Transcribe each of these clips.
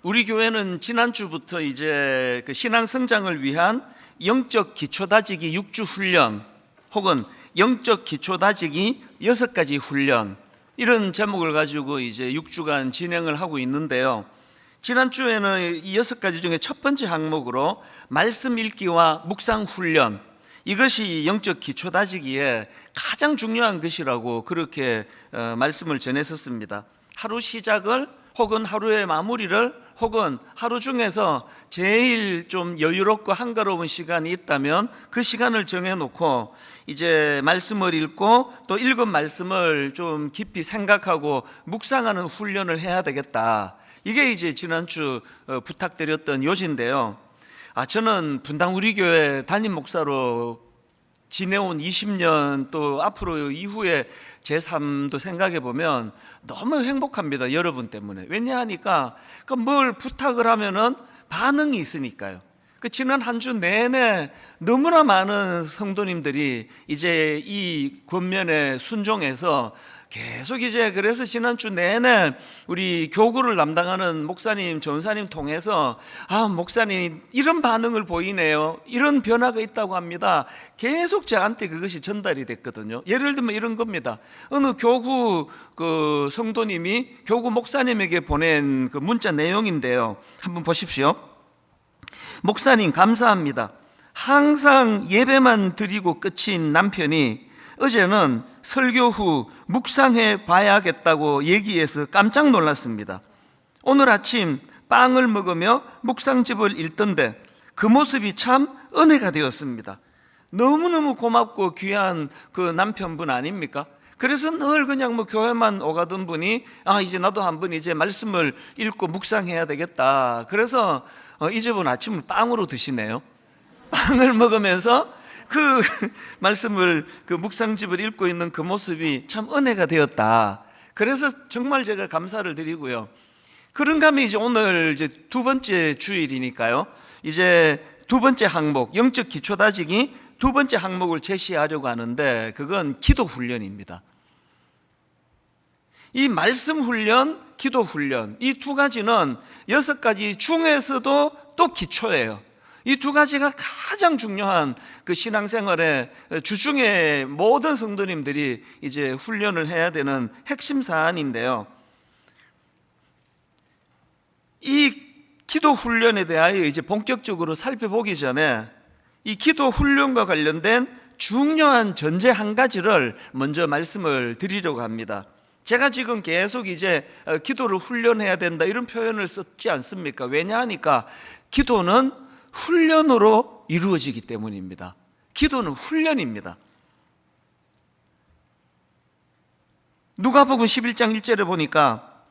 우리 교회는 지난주부터 이제 그 신앙 성장을 위한 영적 기초 다지기 6주 훈련 혹은 영적 기초 다지기 6가지 훈련, 이런 제목을 가지고 이제 6주간 진행을 하고 있는데요. 지난주에는 이 6가지 중에 첫 번째 항목으로 말씀 읽기와 묵상 훈련, 이것이 영적 기초 다지기에 가장 중요한 것이라고 그렇게 말씀을 전했었습니다. 하루 시작을 혹은 하루의 마무리를 혹은 하루 중에서 제일 좀 여유롭고 한가로운 시간이 있다면 그 시간을 정해놓고 이제 말씀을 읽고 또 읽은 말씀을 좀 깊이 생각하고 묵상하는 훈련을 해야 되겠다. 이게 이제 지난주 부탁드렸던 요지인데요. 저는 분당 우리 교회 담임 목사로 지내온 20년 또 앞으로 이후에 제 삶도 생각해 보면 너무 행복합니다. 여러분 때문에. 왜냐하니까 뭘 부탁을 하면은 반응이 있으니까요. 지난 한 주 내내 너무나 많은 성도님들이 이제 이 권면에 순종해서 계속 이제 그래서 지난주 내내 우리 교구를 담당하는 목사님, 전사님 통해서 목사님 이런 반응을 보이네요, 이런 변화가 있다고 합니다. 계속 저한테 그것이 전달이 됐거든요. 예를 들면 이런 겁니다. 어느 교구 그 성도님이 교구 목사님에게 보낸 그 문자 내용인데요. 한번 보십시오. 목사님 감사합니다. 항상 예배만 드리고 끝인 남편이 어제는 설교 후 묵상해 봐야겠다고 얘기해서 깜짝 놀랐습니다. 오늘 아침 빵을 먹으며 묵상집을 읽던데 그 모습이 참 은혜가 되었습니다. 너무너무 고맙고 귀한 그 남편분 아닙니까? 그래서 늘 그냥 교회만 오가던 분이 이제 나도 한번 이제 말씀을 읽고 묵상해야 되겠다. 그래서 이 집은 아침을 빵으로 드시네요. 빵을 먹으면서 그 말씀을 그 묵상집을 읽고 있는 그 모습이 참 은혜가 되었다. 그래서 정말 제가 감사를 드리고요. 그런가 하면 이제 오늘 이제 두 번째 주일이니까요. 이제 두 번째 항목, 영적 기초 다지기 두 번째 항목을 제시하려고 하는데 그건 기도 훈련입니다. 이 말씀 훈련, 기도 훈련, 이 두 가지는 6가지 중에서도 또 기초예요. 이 두 가지가 가장 중요한 그 신앙생활의 주중에 모든 성도님들이 이제 훈련을 해야 되는 핵심 사안인데요. 이 기도 훈련에 대하여 이제 본격적으로 살펴보기 전에 이 기도 훈련과 관련된 중요한 전제 한 가지를 먼저 말씀을 드리려고 합니다. 제가 지금 계속 이제 기도를 훈련해야 된다 이런 표현을 썼지 않습니까? 왜냐하니까 기도는 훈련으로 이루어지기 때문입니다. 기도는 훈련입니다. 누가복음 11장 1절에 보니까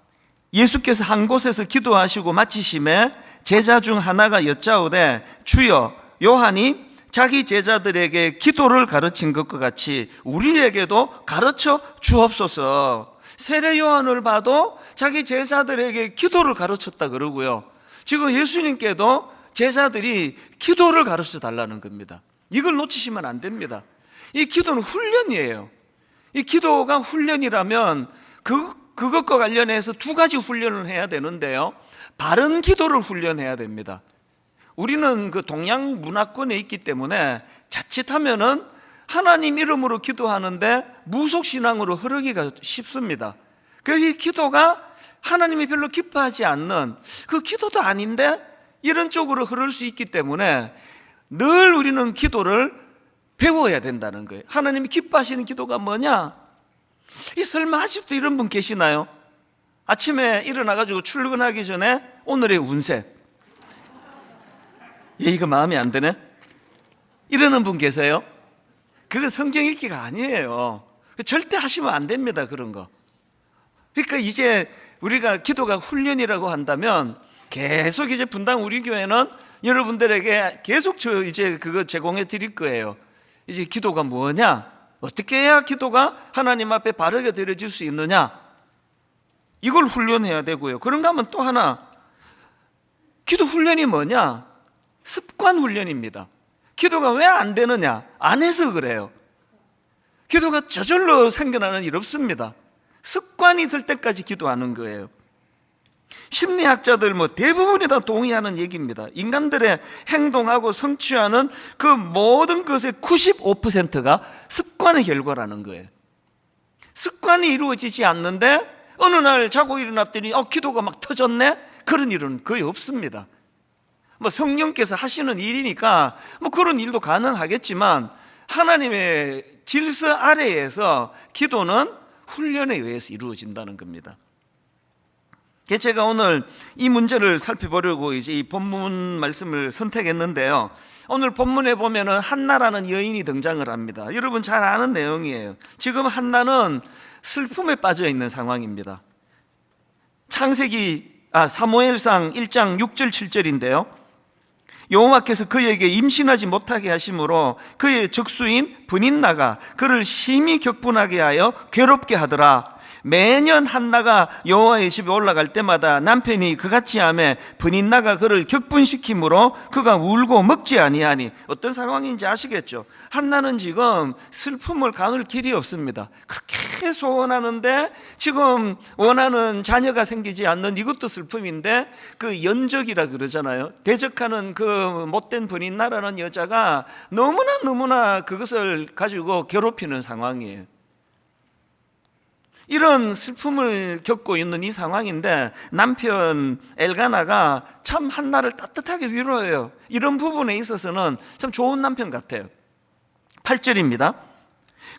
예수께서 한 곳에서 기도하시고 마치심에 제자 중 하나가 여짜오되 주여, 요한이 자기 제자들에게 기도를 가르친 것과 같이 우리에게도 가르쳐 주옵소서. 세례 요한을 봐도 자기 제자들에게 기도를 가르쳤다 그러고요. 지금 예수님께도 제자들이 기도를 가르쳐 달라는 겁니다. 이걸 놓치시면 안 됩니다. 이 기도는 훈련이에요. 이 기도가 훈련이라면 그것과 관련해서 두 가지 훈련을 해야 되는데요. 바른 기도를 훈련해야 됩니다. 우리는 그 동양 문화권에 있기 때문에 자칫하면은 하나님 이름으로 기도하는데 무속신앙으로 흐르기가 쉽습니다. 그래서 이 기도가 하나님이 별로 기뻐하지 않는 그 기도도 아닌데 이런 쪽으로 흐를 수 있기 때문에 늘 우리는 기도를 배워야 된다는 거예요. 하나님이 기뻐하시는 기도가 뭐냐? 설마 아직도 이런 분 계시나요? 아침에 일어나가지고 출근하기 전에 오늘의 운세, 이거 마음에 안 드네? 이러는 분 계세요? 그건 성경 읽기가 아니에요. 절대 하시면 안 됩니다, 그런 거. 그러니까 이제 우리가 기도가 훈련이라고 한다면 계속 이제 분당 우리 교회는 여러분들에게 계속 이제 그거 제공해 드릴 거예요. 이제 기도가 뭐냐? 어떻게 해야 기도가 하나님 앞에 바르게 드려질 수 있느냐? 이걸 훈련해야 되고요. 그런가 하면 또 하나, 기도 훈련이 뭐냐? 습관 훈련입니다. 기도가 왜 안 되느냐? 안 해서 그래요. 기도가 저절로 생겨나는 일 없습니다. 습관이 들 때까지 기도하는 거예요. 심리학자들 대부분이 다 동의하는 얘기입니다. 인간들의 행동하고 성취하는 그 모든 것의 95%가 습관의 결과라는 거예요. 습관이 이루어지지 않는데 어느 날 자고 일어났더니 기도가 막 터졌네? 그런 일은 거의 없습니다. 성령께서 하시는 일이니까 그런 일도 가능하겠지만 하나님의 질서 아래에서 기도는 훈련에 의해서 이루어진다는 겁니다. 제가 오늘 이 문제를 살펴보려고 이제 이 본문 말씀을 선택했는데요. 오늘 본문에 보면은 한나라는 여인이 등장을 합니다. 여러분 잘 아는 내용이에요. 지금 한나는 슬픔에 빠져 있는 상황입니다. 사무엘상 1장 6절 7절인데요. 여호와께서 그에게 임신하지 못하게 하심으로 그의 적수인 브닛나가 그를 심히 격분하게 하여 괴롭게 하더라. 매년 한나가 여호와의 집에 올라갈 때마다 남편이 그같이 하매 브닛나가 그를 격분시키므로 그가 울고 먹지 아니하니. 어떤 상황인지 아시겠죠? 한나는 지금 슬픔을 가눌 길이 없습니다. 그렇게 소원하는데 지금 원하는 자녀가 생기지 않는 이것도 슬픔인데, 그 연적이라 그러잖아요. 대적하는 그 못된 브닛나라는 여자가 너무나 그것을 가지고 괴롭히는 상황이에요. 이런 슬픔을 겪고 있는 이 상황인데 남편 엘가나가 참 한나를 따뜻하게 위로해요. 이런 부분에 있어서는 참 좋은 남편 같아요. 8절입니다.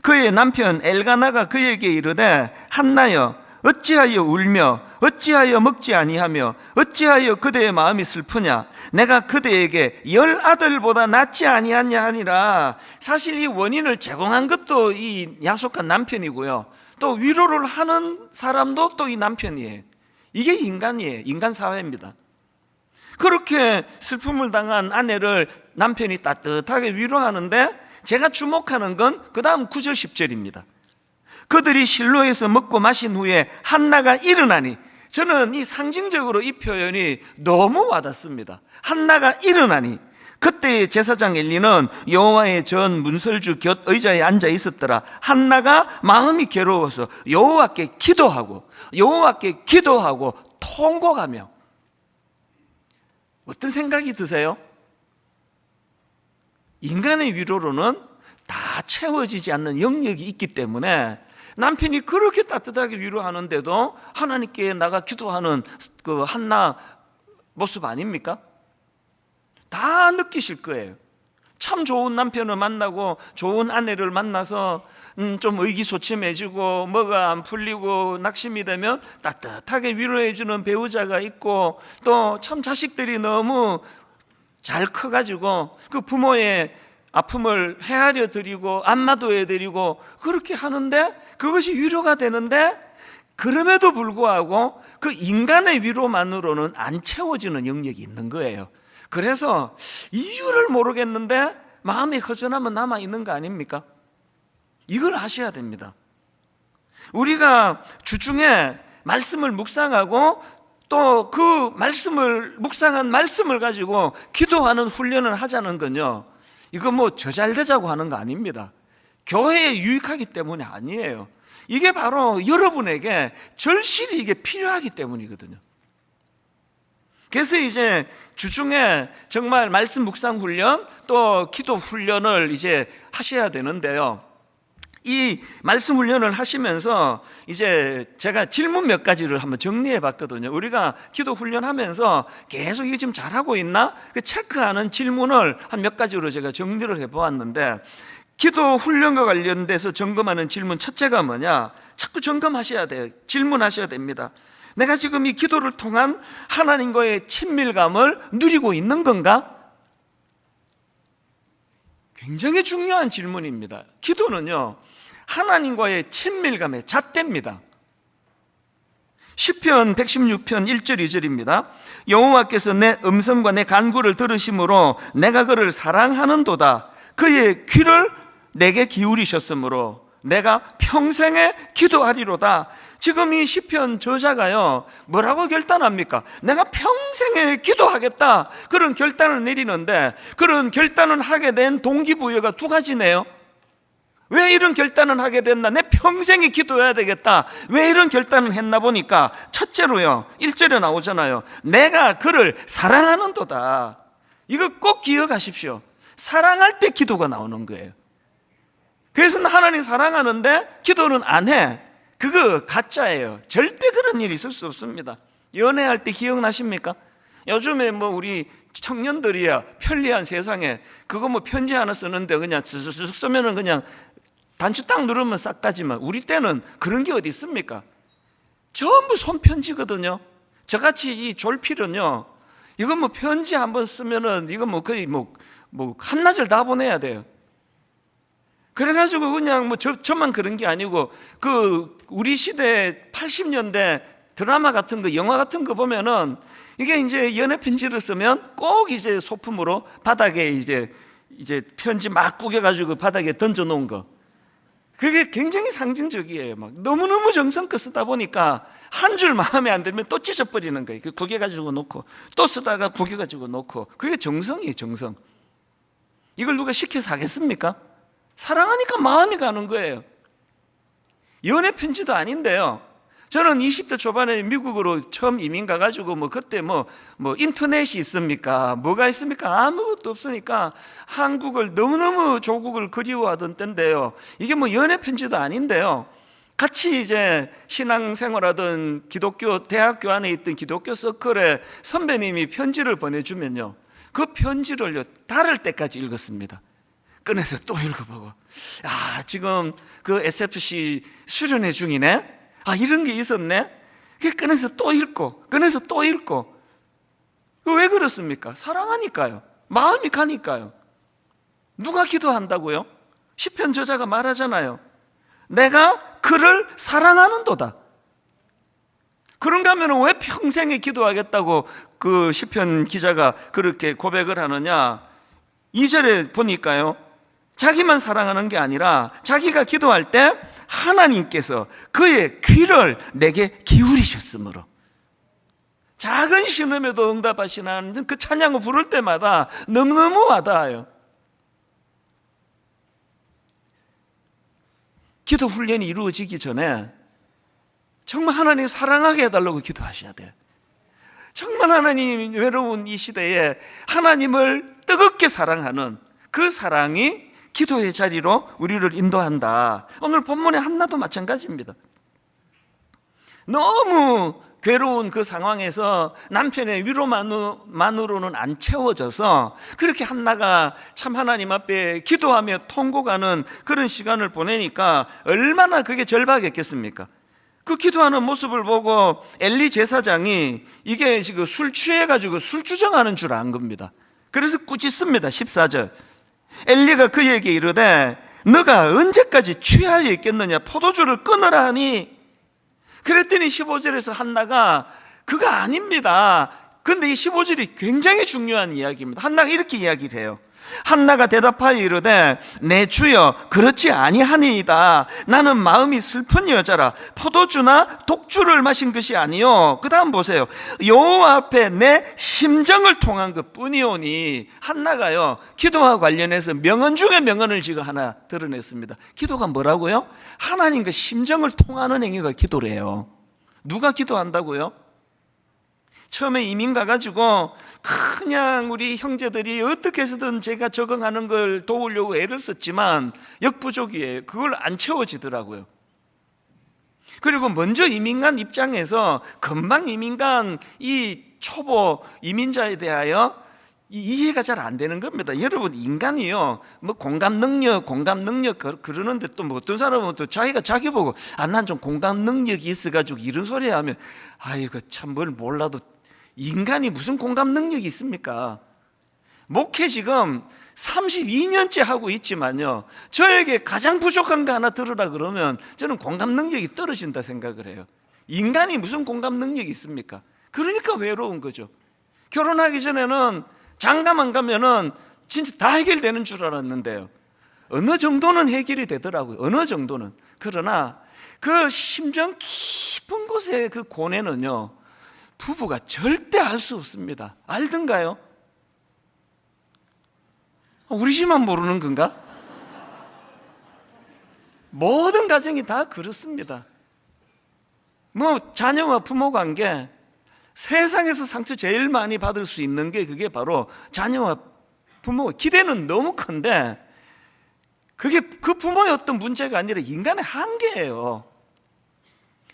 그의 남편 엘가나가 그에게 이르되 한나여 어찌하여 울며 어찌하여 먹지 아니하며 어찌하여 그대의 마음이 슬프냐? 내가 그대에게 10 아들보다 낫지 아니하냐 하니라. 사실 이 원인을 제공한 것도 이 야속한 남편이고요, 또 위로를 하는 사람도 또 이 남편이에요. 이게 인간이에요. 인간 사회입니다. 그렇게 슬픔을 당한 아내를 남편이 따뜻하게 위로하는데, 제가 주목하는 건 그 다음 9절 10절입니다. 그들이 실로에서 먹고 마신 후에 한나가 일어나니. 저는 이 상징적으로 이 표현이 너무 와닿습니다. 한나가 일어나니. 그때 제사장 엘리는 여호와의 전 문설주 곁 의자에 앉아 있었더라. 한나가 마음이 괴로워서 여호와께 기도하고 통곡하며. 어떤 생각이 드세요? 인간의 위로로는 다 채워지지 않는 영역이 있기 때문에 남편이 그렇게 따뜻하게 위로하는데도 하나님께 나가 기도하는 그 한나 모습 아닙니까? 다 느끼실 거예요. 참 좋은 남편을 만나고 좋은 아내를 만나서 좀 의기소침해지고 뭐가 안 풀리고 낙심이 되면 따뜻하게 위로해주는 배우자가 있고, 또 참 자식들이 너무 잘 커가지고 그 부모의 아픔을 헤아려 드리고 안마도 해드리고 그렇게 하는데 그것이 위로가 되는데, 그럼에도 불구하고 그 인간의 위로만으로는 안 채워지는 영역이 있는 거예요. 그래서 이유를 모르겠는데 마음이 허전하면 남아있는 거 아닙니까? 이걸 아셔야 됩니다. 우리가 주중에 말씀을 묵상하고 또 그 묵상한 말씀을 가지고 기도하는 훈련을 하자는 건요, 이거 저 잘되자고 하는 거 아닙니다. 교회에 유익하기 때문이 아니에요. 이게 바로 여러분에게 절실히 이게 필요하기 때문이거든요. 그래서 이제 주중에 정말 말씀 묵상 훈련 또 기도 훈련을 이제 하셔야 되는데요, 이 말씀 훈련을 하시면서 이제 제가 질문 몇 가지를 한번 정리해 봤거든요. 우리가 기도 훈련하면서 계속 이게 지금 잘하고 있나? 그 체크하는 질문을 한 몇 가지로 제가 정리를 해 보았는데, 기도 훈련과 관련돼서 점검하는 질문 첫째가 뭐냐? 자꾸 점검하셔야 돼요. 질문하셔야 됩니다. 내가 지금 이 기도를 통한 하나님과의 친밀감을 누리고 있는 건가? 굉장히 중요한 질문입니다. 기도는요, 하나님과의 친밀감의 잣대입니다. 시편 116편 1절 2절입니다. 여호와께서 내 음성과 내 간구를 들으심으로 내가 그를 사랑하는도다. 그의 귀를 내게 기울이셨으므로 내가 평생에 기도하리로다. 지금 이 시편 저자가요, 뭐라고 결단합니까? 내가 평생에 기도하겠다, 그런 결단을 내리는데, 그런 결단을 하게 된 동기부여가 두 가지네요. 왜 이런 결단을 하게 됐나? 내 평생에 기도해야 되겠다. 왜 이런 결단을 했나 보니까 첫째로요, 1절에 나오잖아요. 내가 그를 사랑하는도다. 이거 꼭 기억하십시오. 사랑할 때 기도가 나오는 거예요. 그래서 하나님 사랑하는데 기도는 안 해. 그거 가짜예요. 절대 그런 일이 있을 수 없습니다. 연애할 때 기억나십니까? 요즘에 뭐 우리 청년들이야 편리한 세상에 그거 뭐 편지 하나 쓰는데 그냥 쓱쓱 쓰면은 그냥 단추 딱 누르면 싹 가지만, 우리 때는 그런 게 어디 있습니까? 전부 손편지거든요. 저같이 이 졸필은요, 이건 뭐 편지 한번 쓰면은 이건 뭐 거의 뭐 한나절 다 보내야 돼요. 그래가지고 그냥 뭐 저만 그런 게 아니고 그 우리 시대 80년대 드라마 같은 거, 영화 같은 거 보면은 이게 이제 연애 편지를 쓰면 꼭 이제 소품으로 바닥에 이제 편지 막 구겨가지고 바닥에 던져 놓은 거. 그게 굉장히 상징적이에요. 막 너무너무 정성껏 쓰다 보니까 한 줄 마음에 안 들면 또 찢어버리는 거예요. 구겨가지고 놓고 또 쓰다가 구겨가지고 놓고. 그게 정성이에요, 정성. 이걸 누가 시켜서 하겠습니까? 사랑하니까 마음이 가는 거예요. 연애 편지도 아닌데요, 저는 20대 초반에 미국으로 처음 이민 가가지고 뭐 그때 뭐 인터넷이 있습니까? 뭐가 있습니까? 아무것도 없으니까 한국을 너무너무 조국을 그리워하던 때인데요, 이게 뭐 연애 편지도 아닌데요, 같이 이제 신앙생활하던 기독교 대학교 안에 있던 기독교 서클에 선배님이 편지를 보내주면요, 그 편지를요 닳을 때까지 읽었습니다. 꺼내서 또 읽어보고, 지금 그 SFC 수련회 중이네? 이런 게 있었네? 꺼내서 또 읽고, 꺼내서 또 읽고. 왜 그렇습니까? 사랑하니까요. 마음이 가니까요. 누가 기도한다고요? 시편 저자가 말하잖아요. 내가 그를 사랑하는도다. 그런가 하면 왜 평생에 기도하겠다고 그 시편 기자가 그렇게 고백을 하느냐? 2절에 보니까요, 자기만 사랑하는 게 아니라 자기가 기도할 때 하나님께서 그의 귀를 내게 기울이셨으므로, 작은 신음에도 응답하시는 그 찬양을 부를 때마다 너무너무 와닿아요. 기도 훈련이 이루어지기 전에 정말 하나님 사랑하게 해달라고 기도하셔야 돼요. 정말 하나님 외로운 이 시대에 하나님을 뜨겁게 사랑하는 그 사랑이 기도의 자리로 우리를 인도한다. 오늘 본문의 한나도 마찬가지입니다. 너무 괴로운 그 상황에서 남편의 위로만으로는 안 채워져서 그렇게 한나가 참 하나님 앞에 기도하며 통곡하는 그런 시간을 보내니까 얼마나 그게 절박했겠습니까? 그 기도하는 모습을 보고 엘리 제사장이 이게 지금 술 취해가지고 술 주정하는 줄 안 겁니다. 그래서 꾸짖습니다. 14절. 엘리가 그에게 이르되 너가 언제까지 취하여 있겠느냐? 포도주를 끊으라 하니. 그랬더니 15절에서 한나가 그거 아닙니다. 근데 이 15절이 굉장히 중요한 이야기입니다. 한나가 이렇게 이야기를 해요. 한나가 대답하여 이르되 내 주여 그렇지 아니하니이다. 나는 마음이 슬픈 여자라 포도주나 독주를 마신 것이 아니요. 그 다음 보세요. 여호와 앞에 내 심정을 통한 것 뿐이오니. 한나가요 기도와 관련해서 명언 중에 명언을 지금 하나 드러냈습니다. 기도가 뭐라고요? 하나님과 심정을 통하는 행위가 기도래요. 누가 기도한다고요? 처음에 이민 가가지고 그냥 우리 형제들이 어떻게 해서든 제가 적응하는 걸 도우려고 애를 썼지만 역부족이에요. 그걸 안 채워지더라고요. 그리고 먼저 이민 간 입장에서 금방 이민 간 이 초보 이민자에 대하여 이해가 잘 안 되는 겁니다. 여러분, 인간이요 뭐 공감 능력 그러는데 또 뭐 어떤 사람은 또 자기가 자기 보고 난 좀 공감 능력이 있어가지고 이런 소리 하면 아이고 참 뭘 몰라도 인간이 무슨 공감 능력이 있습니까? 목회 지금 32년째 하고 있지만요, 저에게 가장 부족한 거 하나 들으라 그러면 저는 공감 능력이 떨어진다 생각을 해요. 인간이 무슨 공감 능력이 있습니까? 그러니까 외로운 거죠. 결혼하기 전에는 장가만 가면은 진짜 다 해결되는 줄 알았는데요, 어느 정도는 해결이 되더라고요. 어느 정도는. 그러나 그 심정 깊은 곳의 그 고뇌는요 부부가 절대 알 수 없습니다. 알던가요? 우리 집만 모르는 건가? 모든 가정이 다 그렇습니다. 뭐 자녀와 부모 관계, 세상에서 상처 제일 많이 받을 수 있는 게 그게 바로 자녀와 부모. 기대는 너무 큰데 그게 그 부모의 어떤 문제가 아니라 인간의 한계예요.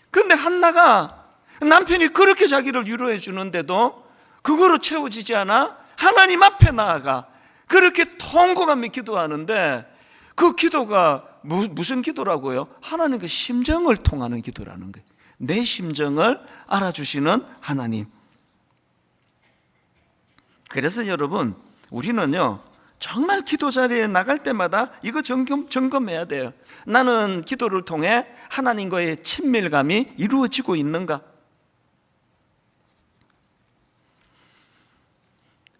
그런데 한나가 남편이 그렇게 자기를 위로해 주는데도 그거로 채워지지 않아 하나님 앞에 나아가 그렇게 통곡하며 기도하는데, 그 기도가 무슨 기도라고요? 하나님의 심정을 통하는 기도라는 거예요. 내 심정을 알아주시는 하나님. 그래서 여러분, 우리는요 정말 기도 자리에 나갈 때마다 이거 점검해야 돼요. 나는 기도를 통해 하나님과의 친밀감이 이루어지고 있는가?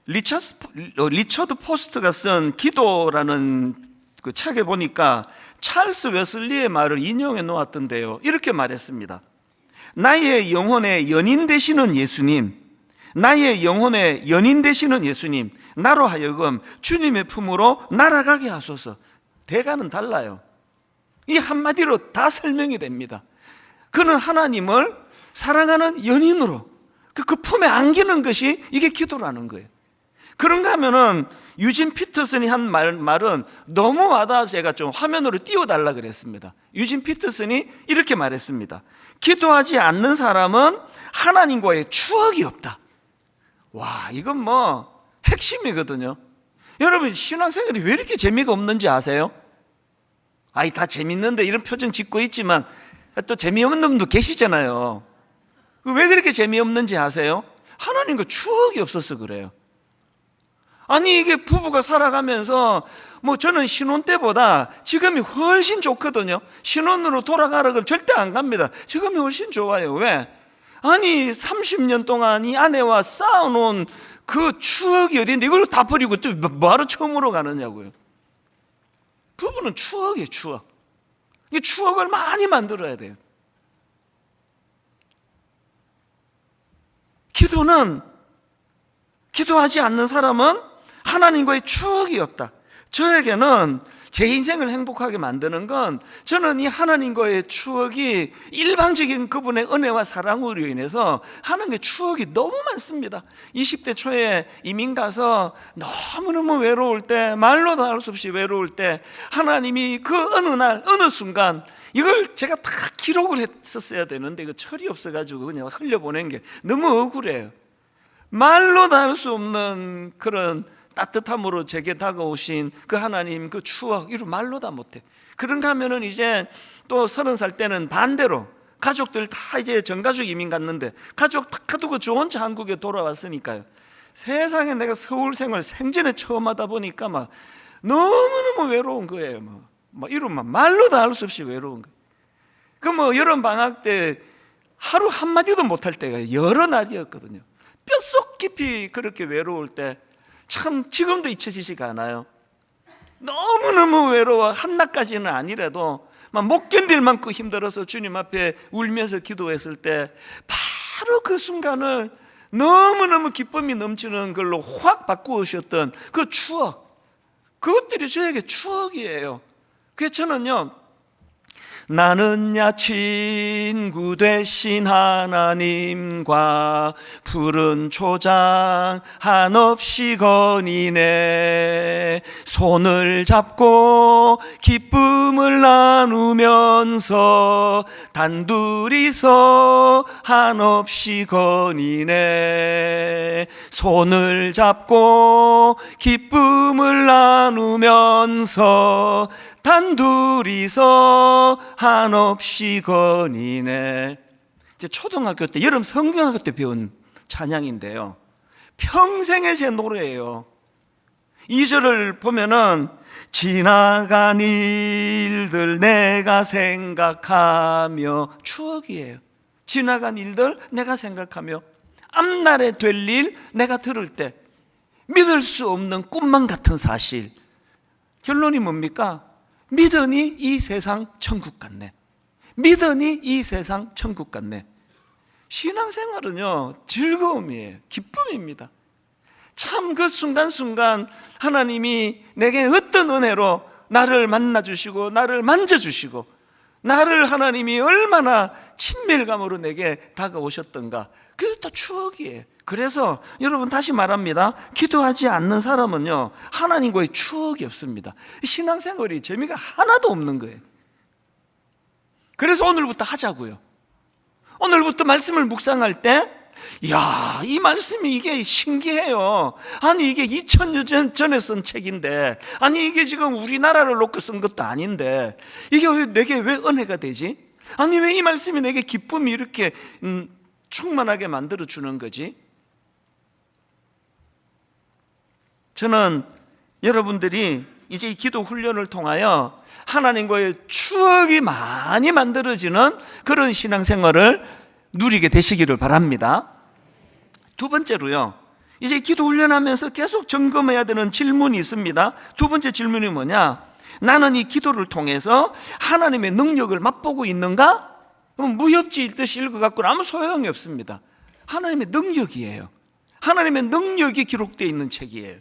리처드 포스트가 쓴 기도라는 그 책에 보니까 찰스 웨슬리의 말을 인용해 놓았던데요, 이렇게 말했습니다. 나의 영혼의 연인 되시는 예수님, 나의 영혼의 연인 되시는 예수님, 나로 하여금 주님의 품으로 날아가게 하소서. 대가는 달라요. 이 한마디로 다 설명이 됩니다. 그는 하나님을 사랑하는 연인으로 그 품에 안기는 것이 이게 기도라는 거예요. 그런가 하면은 유진 피터슨이 한 말은 너무 와닿아서 제가 좀 화면으로 띄워달라 그랬습니다. 유진 피터슨이 이렇게 말했습니다. 기도하지 않는 사람은 하나님과의 추억이 없다. 와, 이건 뭐 핵심이거든요. 여러분, 신앙생활이 왜 이렇게 재미가 없는지 아세요? 아이, 다 재밌는데 이런 표정 짓고 있지만 또 재미없는 놈도 계시잖아요. 왜 그렇게 재미없는지 아세요? 하나님과 추억이 없어서 그래요. 아니, 이게 부부가 살아가면서 뭐 저는 신혼 때보다 지금이 훨씬 좋거든요. 신혼으로 돌아가라 그러면 절대 안 갑니다. 지금이 훨씬 좋아요. 왜? 아니, 30년 동안 이 아내와 쌓아놓은 그 추억이 어디인데 이걸 다 버리고 또 뭐하러 처음으로 가느냐고요. 부부는 추억이에요, 추억. 이 추억을 많이 만들어야 돼요. 기도하지 않는 사람은 하나님과의 추억이 없다. 저에게는 제 인생을 행복하게 만드는 건, 저는 이 하나님과의 추억이 일방적인 그분의 은혜와 사랑으로 인해서 하나님의 추억이 너무 많습니다. 20대 초에 이민 가서 너무너무 외로울 때, 말로도 할 수 없이 외로울 때 하나님이 그 어느 날 어느 순간, 이걸 제가 다 기록을 했었어야 되는데 이거 철이 없어가지고 그냥 흘려보낸 게 너무 억울해요. 말로도 할 수 없는 그런 따뜻함으로 제게 다가오신 그 하나님, 그 추억, 이걸 말로 다 못해. 그런가 하면은 이제 또 30살 때는 반대로 가족들 다 이제 전가족 이민 갔는데 가족 다 두고 저 혼자 한국에 돌아왔으니까요. 세상에 내가 서울 생활 생전에 처음 하다 보니까 막 너무너무 외로운 거예요. 뭐 이런 말로 다 할 수 없이 외로운 거예요. 그 뭐 여름 방학 때 하루 한마디도 못할 때가 여러 날이었거든요. 뼛속 깊이 그렇게 외로울 때 참 지금도 잊혀지지가 않아요. 너무너무 외로워. 한낮까지는 아니라도 막 못 견딜 만큼 힘들어서 주님 앞에 울면서 기도했을 때 바로 그 순간을 너무너무 기쁨이 넘치는 걸로 확 바꾸셨던 그 추억, 그것들이 저에게 추억이에요. 그래서 저는요, 나는야 친구 되신 하나님과 푸른 초장 한없이 거니네. 손을 잡고 기쁨을 나누면서 단둘이서 한없이 거니네. 손을 잡고 기쁨을 나누면서 단둘이서 한없이 거니네. 이제 초등학교 때, 여름 성경학교 때 배운 찬양인데요, 평생의 제 노래예요. 2절을 보면은 지나간 일들 내가 생각하며, 추억이에요. 지나간 일들 내가 생각하며, 앞날에 될 일 내가 들을 때 믿을 수 없는 꿈만 같은 사실. 결론이 뭡니까? 믿으니 이 세상 천국 같네. 믿으니 이 세상 천국 같네. 신앙생활은요, 즐거움이에요. 기쁨입니다. 참 그 순간순간 하나님이 내게 어떤 은혜로 나를 만나주시고 나를 만져주시고 나를 하나님이 얼마나 친밀감으로 내게 다가오셨던가. 그게 또 추억이에요. 그래서 여러분 다시 말합니다. 기도하지 않는 사람은요, 하나님과의 추억이 없습니다. 신앙생활이 재미가 하나도 없는 거예요. 그래서 오늘부터 하자고요. 오늘부터 말씀을 묵상할 때, 이야, 이 말씀이 이게 신기해요. 아니 이게 2000년 전에 쓴 책인데, 아니 이게 지금 우리나라를 놓고 쓴 것도 아닌데, 이게 내게 왜 은혜가 되지? 아니 왜 이 말씀이 내게 기쁨이 이렇게 충만하게 만들어주는 거지? 저는 여러분들이 이제 이 기도 훈련을 통하여 하나님과의 추억이 많이 만들어지는 그런 신앙생활을 누리게 되시기를 바랍니다. 두 번째로요, 이제 기도 훈련하면서 계속 점검해야 되는 질문이 있습니다. 두 번째 질문이 뭐냐? 나는 이 기도를 통해서 하나님의 능력을 맛보고 있는가? 무협지 읽듯이 읽어갖고는 아무 소용이 없습니다. 하나님의 능력이에요. 하나님의 능력이 기록되어 있는 책이에요.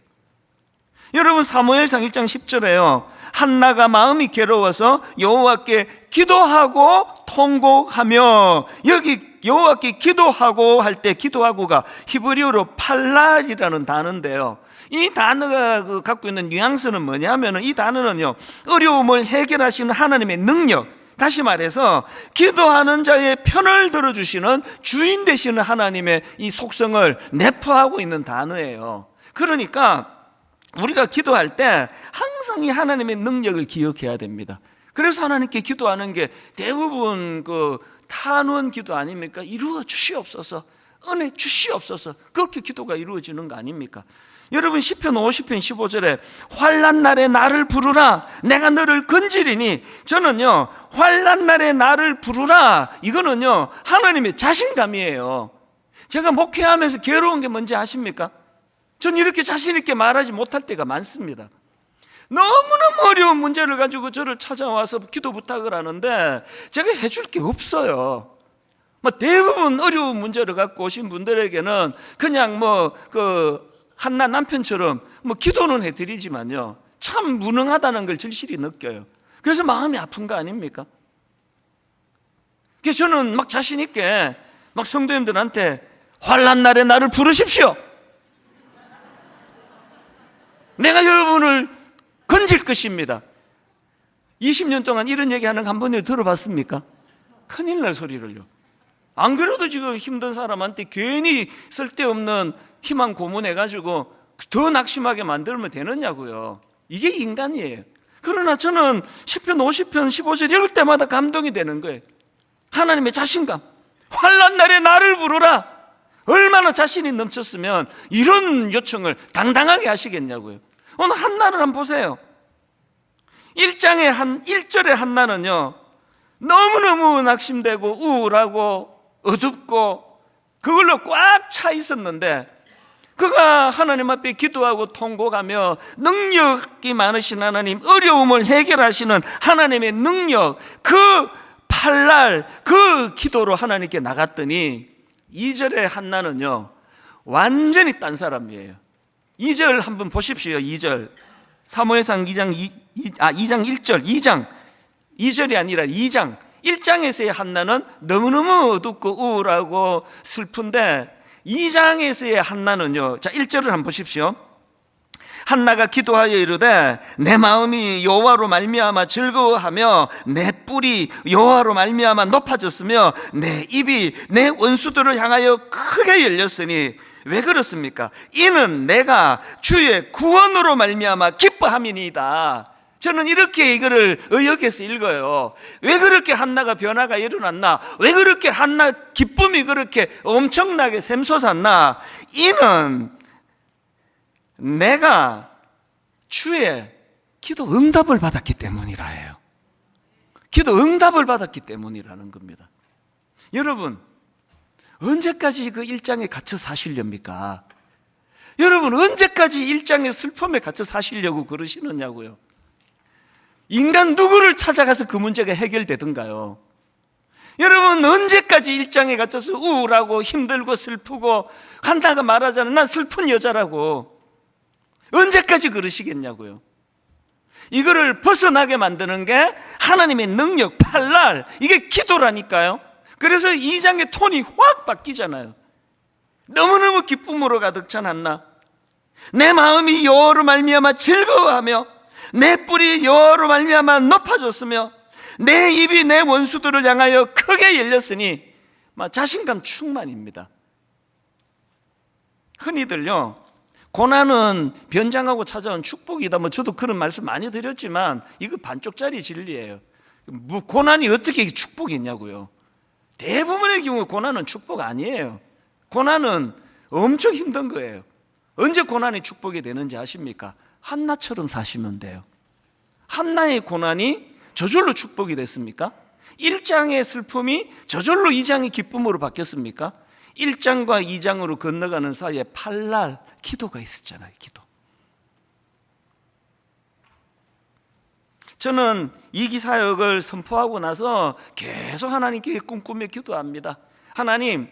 여러분 사무엘상 1장 10절에요, 한나가 마음이 괴로워서 여호와께 기도하고 통곡하며, 여기 여호와께 기도하고 할 때 기도하고가 히브리어로 팔랄이라는 단어인데요, 이 단어가 갖고 있는 뉘앙스는 뭐냐면, 이 단어는요, 어려움을 해결하시는 하나님의 능력, 다시 말해서 기도하는 자의 편을 들어주시는 주인 되시는 하나님의 이 속성을 내포하고 있는 단어예요. 그러니까 우리가 기도할 때 항상 이 하나님의 능력을 기억해야 됩니다. 그래서 하나님께 기도하는 게 대부분 그 탄원 기도 아닙니까? 이루어 주시옵소서, 은혜 주시옵소서, 그렇게 기도가 이루어지는 거 아닙니까? 여러분 시편 50편 15절에 환난 날에 나를 부르라, 내가 너를 건지리니, 저는요 환난 날에 나를 부르라, 이거는요 하나님의 자신감이에요. 제가 목회하면서 괴로운 게 뭔지 아십니까? 전 이렇게 자신 있게 말하지 못할 때가 많습니다. 너무너무 어려운 문제를 가지고 저를 찾아와서 기도 부탁을 하는데 제가 해줄 게 없어요. 대부분 어려운 문제를 갖고 오신 분들에게는 그냥 한나 남편처럼 기도는 해드리지만요, 참 무능하다는 걸 절실히 느껴요. 그래서 마음이 아픈 거 아닙니까? 그래서 저는 자신 있게 성도님들한테 환난 날에 나를 부르십시오, 내가 여러분을 건질 것입니다. 20년 동안 이런 얘기하는 거 한 번이라도 들어봤습니까? 큰일 날 소리를요. 안 그래도 지금 힘든 사람한테 괜히 쓸데없는 희망 고문해가지고 더 낙심하게 만들면 되느냐고요. 이게 인간이에요. 그러나 저는 시편 50편 15절 읽을 때마다 감동이 되는 거예요. 하나님의 자신감, 환난 날에 나를 부르라. 얼마나 자신이 넘쳤으면 이런 요청을 당당하게 하시겠냐고요. 오늘 한나를 한번 보세요. 1절의 한나는요, 너무너무 낙심되고 우울하고 어둡고 그걸로 꽉 차 있었는데, 그가 하나님 앞에 기도하고 통곡하며 능력이 많으신 하나님, 어려움을 해결하시는 하나님의 능력, 그 팔날 그 기도로 하나님께 나갔더니 2절의 한나는요 완전히 딴 사람이에요. 2절 한번 보십시오. 2절 사무엘상 2장 1절 2절이 아니라 2장 1장에서의 한나는 너무너무 어둡고 우울하고 슬픈데, 2장에서의 한나는요, 자 1절을 한번 보십시오. 한나가 기도하여 이르되 내 마음이 여호와로 말미암아 즐거워하며 내 뿔이 여호와로 말미암아 높아졌으며 내 입이 내 원수들을 향하여 크게 열렸으니, 왜 그렇습니까? 이는 내가 주의 구원으로 말미암아 기뻐함이니이다. 저는 이렇게 이거를 의역해서 읽어요. 왜 그렇게 한나가 변화가 일어났나? 왜 그렇게 한나 기쁨이 그렇게 엄청나게 샘솟았나? 이는 내가 주의 기도 응답을 받았기 때문이라 해요. 기도 응답을 받았기 때문이라는 겁니다. 여러분, 언제까지 그 일장에 갇혀 사시렵니까? 여러분, 언제까지 일장의 슬픔에 갇혀 사시려고 그러시느냐고요. 인간 누구를 찾아가서 그 문제가 해결되던가요? 여러분, 언제까지 일장에 갇혀서 우울하고 힘들고 슬프고, 한나가 말하잖아요, 난 슬픈 여자라고. 언제까지 그러시겠냐고요. 이거를 벗어나게 만드는 게 하나님의 능력, 팔날, 이게 기도라니까요. 그래서 2장의 톤이 확 바뀌잖아요. 너무너무 기쁨으로 가득 찬 한나, 내 마음이 여호와로 말미암아 즐거워하며 내 뿔이 여호와로 말미암아 높아졌으며 내 입이 내 원수들을 향하여 크게 열렸으니 자신감 충만입니다. 흔히들요, 고난은 변장하고 찾아온 축복이다, 저도 그런 말씀 많이 드렸지만 이거 반쪽짜리 진리예요. 고난이 어떻게 축복이냐고요. 대부분의 경우 고난은 축복 아니에요. 고난은 엄청 힘든 거예요. 언제 고난이 축복이 되는지 아십니까? 한나처럼 사시면 돼요. 한나의 고난이 저절로 축복이 됐습니까? 1장의 슬픔이 저절로 2장의 기쁨으로 바뀌었습니까? 1장과 2장으로 건너가는 사이에 팔날 기도가 있었잖아요. 기도. 저는 이기 사역을 선포하고 나서 계속 하나님께 꿈꾸며 기도합니다. 하나님,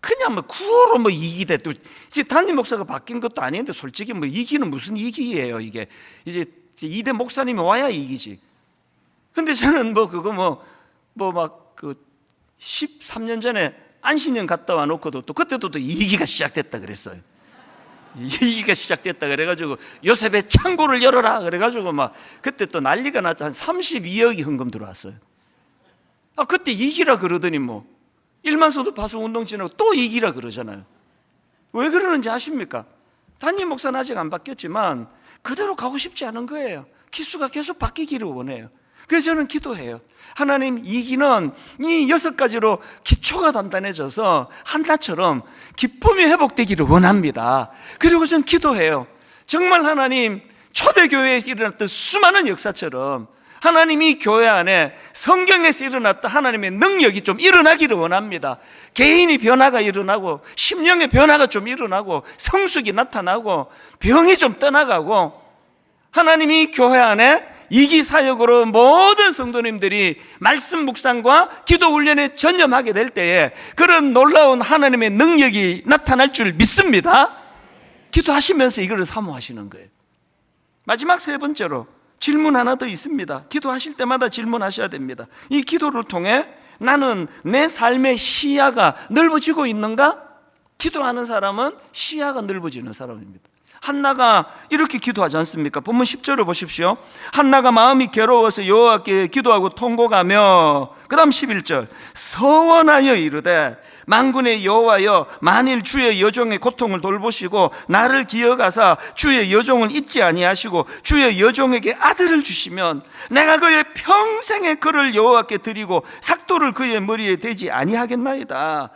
그냥 구호로 이기대, 또 이제 담임 목사가 바뀐 것도 아닌데 솔직히 이기는 무슨 이기예요. 이게 이제 이대 목사님이 와야 이기지. 근데 저는 그거 그 13년 전에 안신년 갔다 와 놓고도 또 그때도 또 이기가 시작됐다 그랬어요. 이기가 시작됐다 그래가지고 요셉의 창고를 열어라 그래가지고 그때 또 난리가 났죠. 한 32억이 헌금 들어왔어요. 그때 이기라 그러더니 1만 소득 파수 운동 지나고 또 이기라 그러잖아요. 왜 그러는지 아십니까? 담임 목사는 아직 안 바뀌었지만 그대로 가고 싶지 않은 거예요. 기수가 계속 바뀌기를 원해요. 그래서 저는 기도해요. 하나님, 이기는 이 6가지로 기초가 단단해져서 한나처럼 기쁨이 회복되기를 원합니다. 그리고 저는 기도해요. 정말 하나님, 초대교회에서 일어났던 수많은 역사처럼 하나님이 교회 안에 성경에서 일어났던 하나님의 능력이 좀 일어나기를 원합니다. 개인이 변화가 일어나고 심령의 변화가 좀 일어나고 성숙이 나타나고 병이 좀 떠나가고, 하나님이 교회 안에 이기 사역으로 모든 성도님들이 말씀 묵상과 기도 훈련에 전념하게 될 때에 그런 놀라운 하나님의 능력이 나타날 줄 믿습니다. 기도하시면서 이거를 사모하시는 거예요. 마지막 3번째로 질문 하나 더 있습니다. 기도하실 때마다 질문하셔야 됩니다. 이 기도를 통해 나는 내 삶의 시야가 넓어지고 있는가? 기도하는 사람은 시야가 넓어지는 사람입니다. 한나가 이렇게 기도하지 않습니까? 본문 10절을 보십시오. 한나가 마음이 괴로워서 여호와께 기도하고 통곡하며, 그 다음 11절, 서원하여 이르되 만군의 여호와여, 만일 주의 여종의 고통을 돌보시고 나를 기억하사 주의 여종을 잊지 아니하시고 주의 여종에게 아들을 주시면 내가 그의 평생의 그를 여호와께 드리고 삭도를 그의 머리에 대지 아니하겠나이다.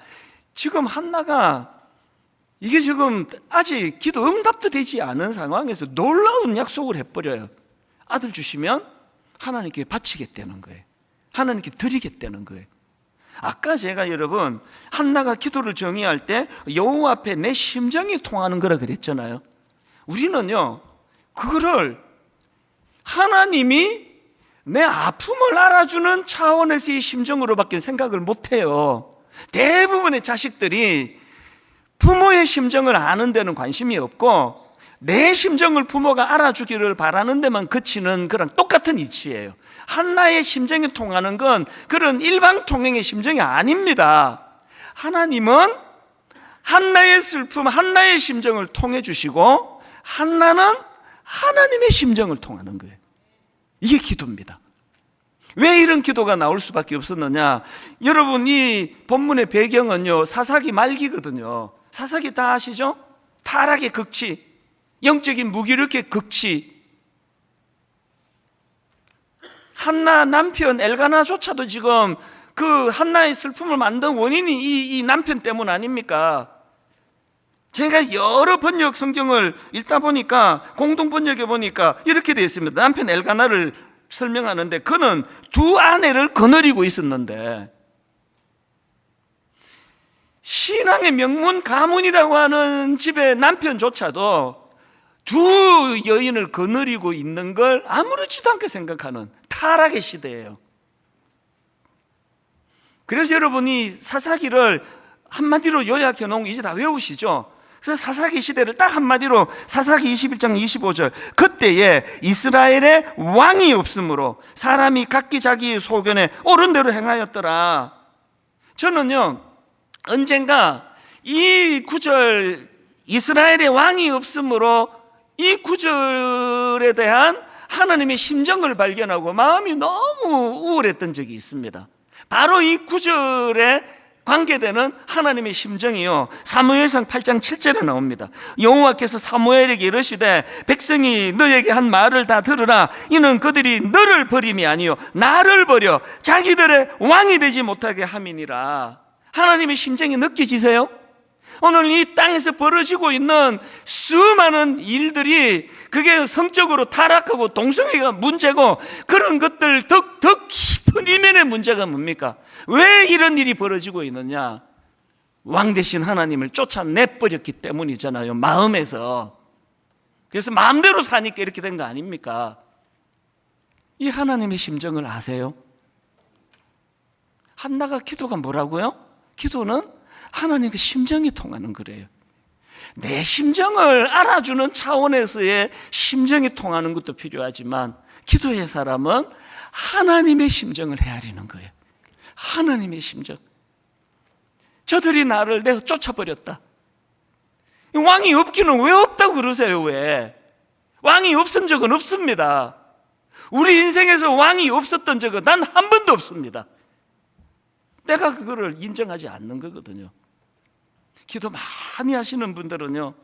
지금 한나가 이게 지금 아직 기도 응답도 되지 않은 상황에서 놀라운 약속을 해버려요. 아들 주시면 하나님께 바치겠다는 거예요. 하나님께 드리겠다는 거예요. 아까 제가 여러분 한나가 기도를 정의할 때 여호와 앞에 내 심정이 통하는 거라 그랬잖아요. 우리는요, 그거를 하나님이 내 아픔을 알아주는 차원에서의 심정으로밖에 생각을 못해요. 대부분의 자식들이 부모의 심정을 아는 데는 관심이 없고 내 심정을 부모가 알아주기를 바라는 데만 그치는 그런 똑같은 이치예요. 한나의 심정이 통하는 건 그런 일방통행의 심정이 아닙니다. 하나님은 한나의 슬픔, 한나의 심정을 통해 주시고 한나는 하나님의 심정을 통하는 거예요. 이게 기도입니다. 왜 이런 기도가 나올 수밖에 없었느냐? 여러분, 이 본문의 배경은요, 사사기 말기거든요. 사사기 다 아시죠? 타락의 극치, 영적인 무기력의 극치. 한나 남편 엘가나조차도 지금 그 한나의 슬픔을 만든 원인이 이 남편 때문 아닙니까? 제가 여러 번역 성경을 읽다 보니까 공동 번역에 보니까 이렇게 되어 있습니다. 남편 엘가나를 설명하는데 그는 2 아내를 거느리고 있었는데, 신앙의 명문 가문이라고 하는 집의 남편조차도 2 여인을 거느리고 있는 걸 아무렇지도 않게 생각하는 타락의 시대예요. 그래서 여러분이 사사기를 한마디로 요약해 놓은 거 이제 다 외우시죠? 그래서 사사기 시대를 딱 한마디로 사사기 21장 25절, 그때에 이스라엘에 왕이 없으므로 사람이 각기 자기 소견에 옳은 대로 행하였더라. 저는요, 언젠가 이 구절, 이스라엘에 왕이 없으므로 이 구절에 대한 하나님의 심정을 발견하고 마음이 너무 우울했던 적이 있습니다. 바로 이 구절에 관계되는 하나님의 심정이요, 사무엘상 8장 7절에 나옵니다. 여호와께서 사무엘에게 이르시되 백성이 너에게 한 말을 다 들으라. 이는 그들이 너를 버림이 아니요 나를 버려 자기들의 왕이 되지 못하게 함이니라. 하나님의 심정이 느껴지세요? 오늘 이 땅에서 벌어지고 있는 수많은 일들이 그게 성적으로 타락하고 동성애가 문제고 그런 것들 더 깊은 이면의 문제가 뭡니까? 왜 이런 일이 벌어지고 있느냐? 왕 대신 하나님을 쫓아내버렸기 때문이잖아요, 마음에서. 그래서 마음대로 사니까 이렇게 된 거 아닙니까? 이 하나님의 심정을 아세요? 한나가 기도가 뭐라고요? 기도는 하나님의 심정이 통하는 거래요. 내 심정을 알아주는 차원에서의 심정이 통하는 것도 필요하지만 기도의 사람은 하나님의 심정을 헤아리는 거예요. 하나님의 심정. 저들이 나를 내가 쫓아버렸다. 왕이 없기는 왜 없다고 그러세요? 왜? 왕이 없은 적은 없습니다. 우리 인생에서 왕이 없었던 적은 단 한 번도 없습니다. 내가 그거를 인정하지 않는 거거든요. 기도 많이 하시는 분들은요,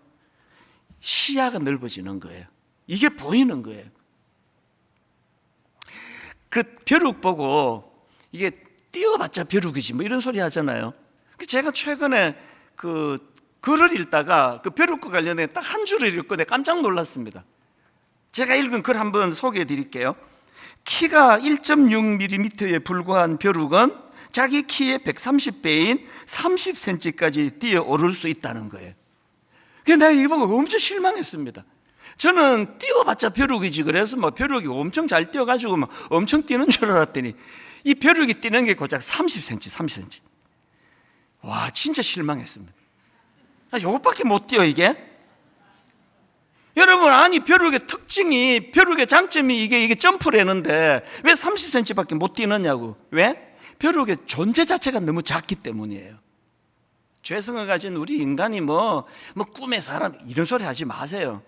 시야가 넓어지는 거예요. 이게 보이는 거예요. 그 벼룩 보고 이게 띄워봤자 벼룩이지 뭐 이런 소리 하잖아요. 제가 최근에 그 글을 읽다가 그 벼룩과 관련해 딱 한 줄을 읽고 내가 깜짝 놀랐습니다. 제가 읽은 글 한번 소개해 드릴게요. 키가 1.6mm에 불과한 벼룩은 자기 키의 130배인 30cm까지 뛰어 오를 수 있다는 거예요. 그래서 내가 이거 보고 엄청 실망했습니다. 저는 뛰어봤자 벼룩이지, 그래서 뭐 벼룩이 엄청 잘 뛰어가지고 뭐 엄청 뛰는 줄 알았더니 이 벼룩이 뛰는 게 고작 30cm. 와, 진짜 실망했습니다. 이것밖에 못 뛰어 이게? 여러분, 아니 벼룩의 특징이, 벼룩의 장점이 이게 점프라는데 왜 30cm밖에 못 뛰느냐고. 왜? 벼룩의 존재 자체가 너무 작기 때문이에요. 죄성을 가진 우리 인간이 뭐 꿈의 사람 이런 소리 하지 마세요.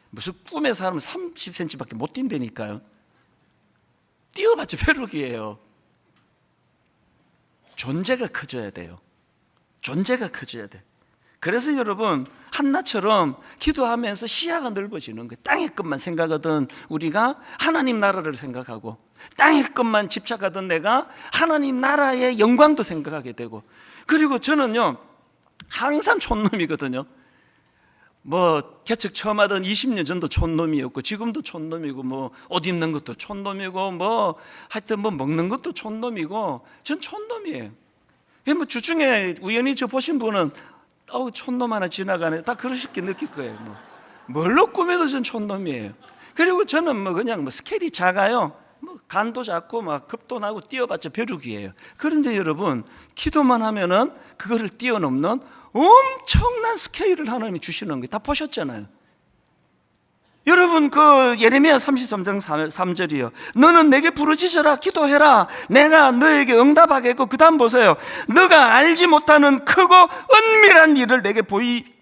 무슨 꿈의 사람은 30cm밖에 못 뛴다니까요. 뛰어봤자 벼룩이에요. 존재가 커져야 돼요. 존재가 커져야 돼. 그래서 여러분, 한나처럼 기도하면서 시야가 넓어지는 거예요. 땅의 것만 생각하던 우리가 하나님 나라를 생각하고, 땅의 것만 집착하던 내가 하나님 나라의 영광도 생각하게 되고. 그리고 저는요, 항상 촌놈이거든요. 뭐 개척 처음 하던 20년 전도 촌놈이었고, 지금도 촌놈이고, 뭐 옷 입는 것도 촌놈이고, 뭐 하여튼 뭐 먹는 것도 촌놈이고, 전 촌놈이에요. 뭐 주중에 우연히 저 보신 분은 촌놈 하나 지나가네, 다 그러시게 느낄 거예요. 뭘로 꾸며도 전 촌놈이에요. 그리고 저는 뭐 그냥 뭐 스케일이 작아요. 뭐 간도 작고 막 겁도 나고 뛰어봤자 벼룩이에요. 그런데 여러분, 기도만 하면은 그거를 뛰어넘는 엄청난 스케일을 하나님이 주시는 거 다 보셨잖아요. 여러분, 그 예레미야 33장 3절이요. 너는 내게 부르짖어라, 기도해라, 내가 너에게 응답하겠고, 그 다음 보세요. 너가 알지 못하는 크고 은밀한 일을 내게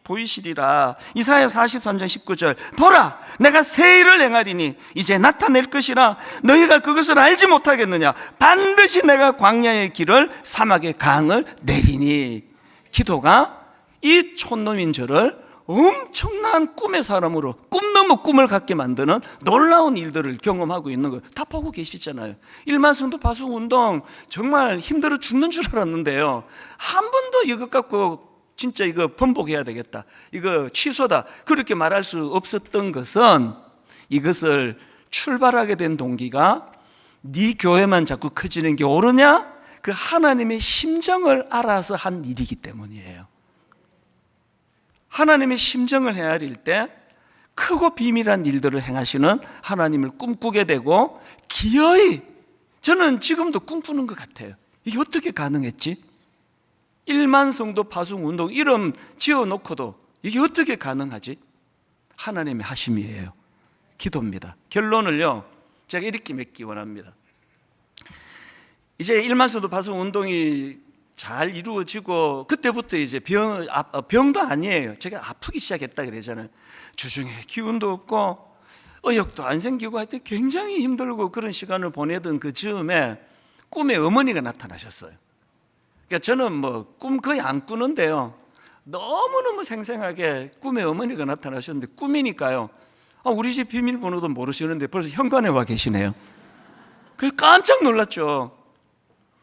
보이시리라. 이사야 43장 19절. 보라, 내가 새 일을 행하리니 이제 나타낼 것이라. 너희가 그것을 알지 못하겠느냐. 반드시 내가 광야의 길을, 사막의 강을 내리니. 기도가 이 촌놈인 저를 엄청난 꿈의 사람으로, 꿈 넘어 꿈을 갖게 만드는 놀라운 일들을 경험하고 있는 걸 다 보고 계시잖아요. 일만성도 파수운동 정말 힘들어 죽는 줄 알았는데요, 한 번도 이것 갖고 진짜 이거 번복해야 되겠다, 이거 취소다, 그렇게 말할 수 없었던 것은, 이것을 출발하게 된 동기가 네 교회만 자꾸 커지는 게 옳으냐? 그 하나님의 심정을 알아서 한 일이기 때문이에요. 하나님의 심정을 헤아릴 때 크고 비밀한 일들을 행하시는 하나님을 꿈꾸게 되고, 기어이, 저는 지금도 꿈꾸는 것 같아요. 이게 어떻게 가능했지? 1만 성도 파송운동 이름 지어놓고도 이게 어떻게 가능하지? 하나님의 하심이에요. 기도입니다. 결론을요, 제가 이렇게 맺기 원합니다. 이제 일만서도 파송 운동이 잘 이루어지고 그때부터 이제 병도 아니에요. 제가 아프기 시작했다 그러잖아요. 주중에 기운도 없고 의욕도 안 생기고 하여튼 굉장히 힘들고 그런 시간을 보내던 그 즈음에 꿈에 어머니가 나타나셨어요. 그러니까 저는 뭐 꿈 거의 안 꾸는데요, 너무너무 생생하게 꿈에 어머니가 나타나셨는데, 꿈이니까요, 우리 집 비밀번호도 모르시는데 벌써 현관에 와 계시네요. 그래서 깜짝 놀랐죠.